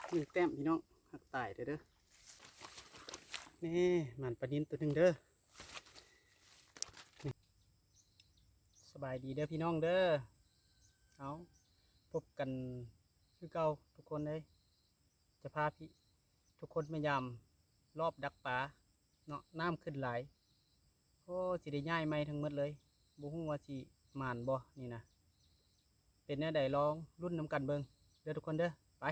1 แต้มพี่น้องหักตายเด้อนี่มันปลานินตัวหนึ่งเด้อสบายดีเด้อพี่น้องเด้อเอาพบกันคือเก่าทุกคนเลยจะพาพี่ทุกคนมายามรอบดักปลาเนาะน้ำขึ้นหลายโอ้สิได้ย่ายไม่ทั้งหมดเลยบ่ฮู้ว่าสิหมานบ่นี่นะเป็นแนวใดลองรุ่นน้ำกันเบิ่งเด้อทุกคนเด้อไป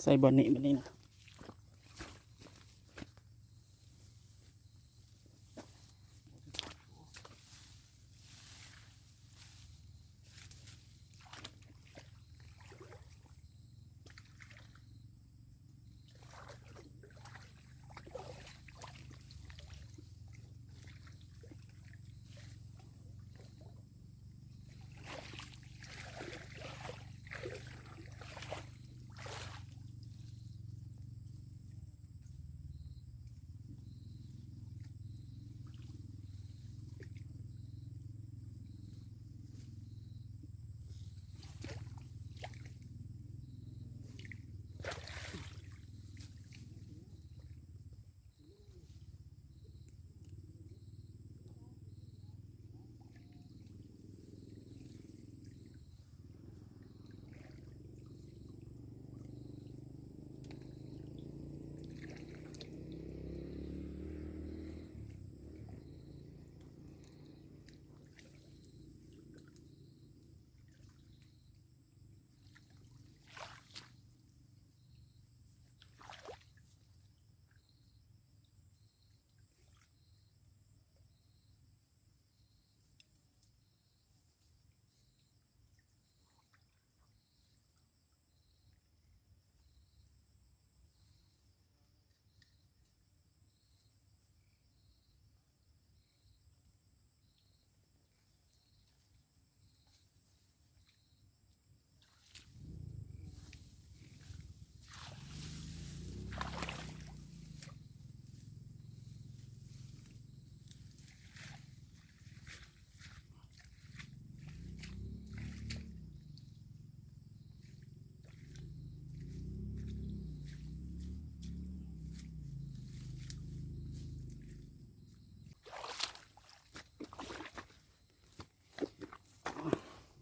ใส่บอลนี่มันนี่นะ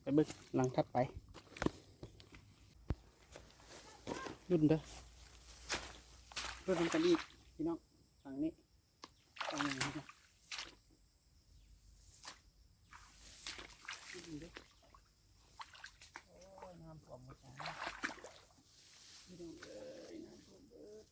ไปเบิ่งหลังทัดไปรุ่นเด้อรุ่นน้ำกันอีกพี่น้องฝั่งนี้ฝั่งนี้นะรุ่นเด้อโอ้ยน้ำท่วมหมดแล้วพี่น้องเอ้ยน้ำท่วมเบิด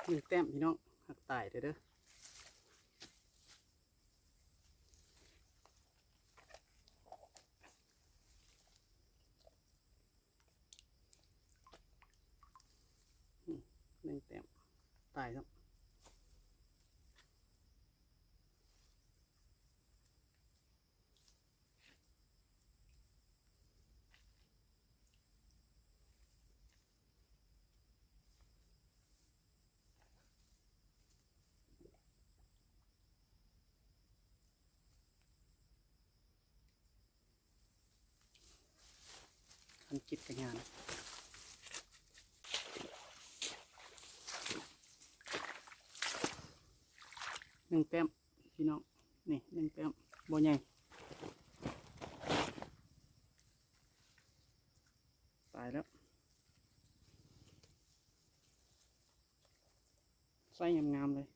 1 แต้มพี่น้องหักตายเด้อ1 แต้มตายครับทำกิจการงาน1 แต้มพี่น้องนี่1 แต้มบ่ใหญ่ตายแล้วไส้งามๆเลย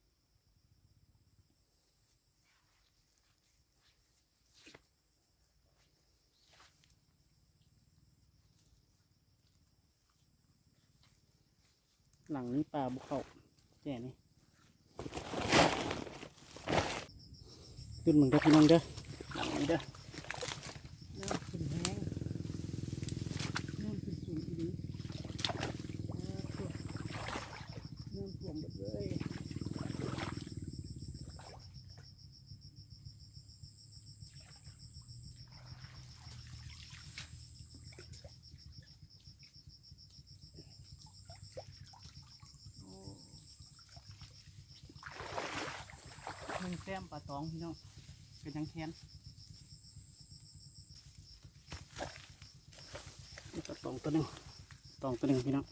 หลังนี้ปลาบุกเข้าแก่นี่ขึ้นมึงเด้อพี่น้องเด้อหลังนี้เด้อน้ำขึ้นแห้งน้ำขึ้นสูงอีกน้ำท่วมหมดเลย1 แต้มปลาตองพี่น้องเป็นยังแค้นนี่ปลาตองตัวหนึ่งตองตัวหนึ่งพี่น้อง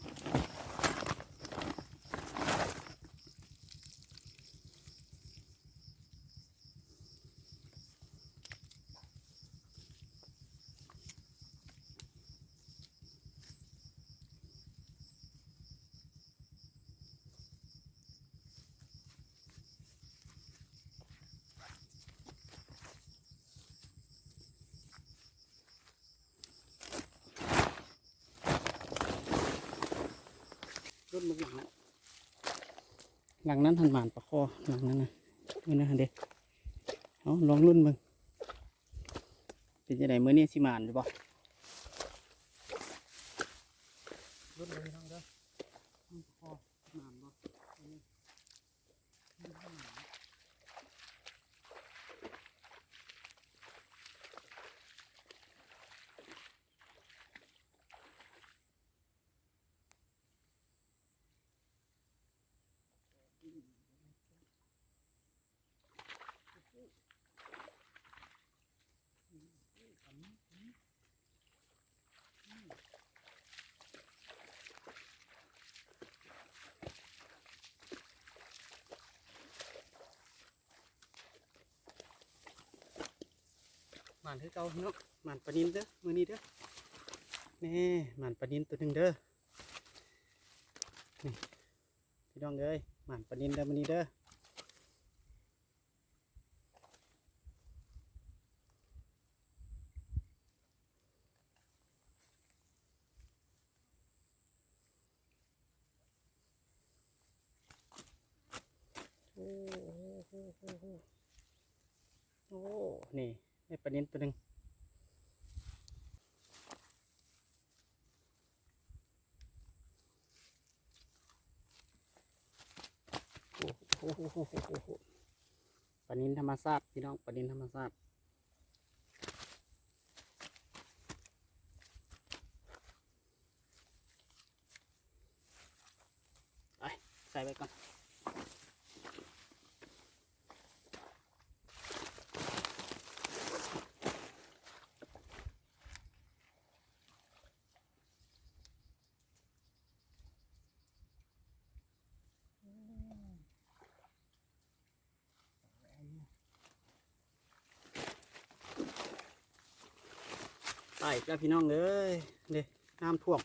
รุ่นมึงหลังนั้นหันหมานปลาคอหลังนั้นนะนี่นะเด็กเอาลองรุ่นมึงเป็นยังไงเมื่อนี้สิหมานหรือเปล่ารุ่นเลยน้องเด้อปลาคอหมานบ่หมานคือเก่าพี่น้องหมานปลานินเด้อมือนี้เด้อนี่หมานปลานินตัวหนึ่งเด้อนี่พี่น้องเอ้ยหมานปลานินเด้อมือนี้เด้อโอ้โหโอ้นี่ได้ปลานินตัวหนึ่งโอ้โหปลานินธรรมชาติพี่น้องปลานินธรรมชาติไปใส่ไปก่อนไปแล้วพี่น้องเอ้ยเด้น้ำท่วม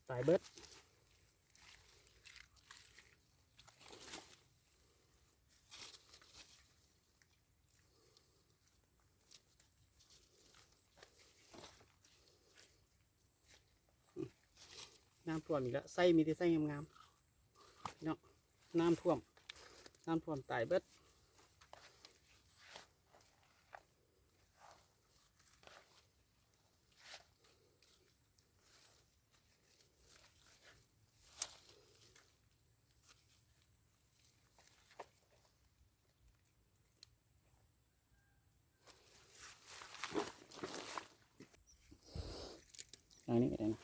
ตายเบิดน้ำท่วมอีกแล้วไส้มีแต่ไส้งาม น้ำท่วมตายเบิดทางนี้ก็ได้นะ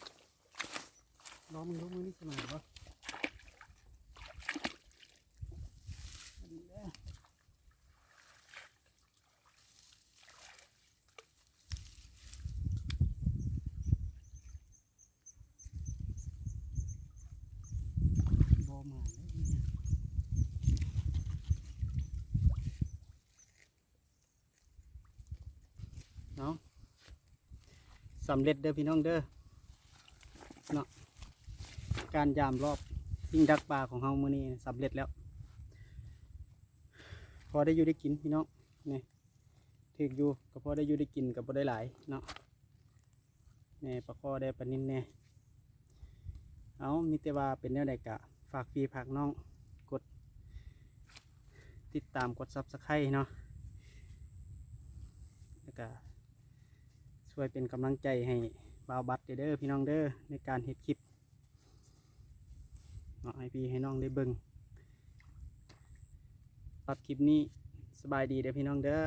ล้อมึงยกมือนี่สมัยวะดีแล้วบอมาเลยเนี่ยเนาะสำเร็จเด้อพี่น้องเด้อเนาะการยามรอบยิงดักปลาของเฮามื้อนี้สำเร็จแล้วพอได้อยู่ได้กินพี่น้องนี่ถึกอยู่ก็พอได้อยู่ได้กินกับพอได้หลายเนาะนี่ปลาคอได้ปลานิ่นแน่เอามีแต่ว่าเป็นแนวใดกะฝากพี่ฝากน้องกดติดตามกดซับสไครต์เนาะแล้วก็ช่วยเป็นกำลังใจให้บ่าวบัตรเด้อพี่น้องเด้อในการเฮ็ดคลิปเนาะให้พี่ให้น้องได้เบิ่งตัดคลิปนี้สบายดีเด้อพี่น้องเด้อ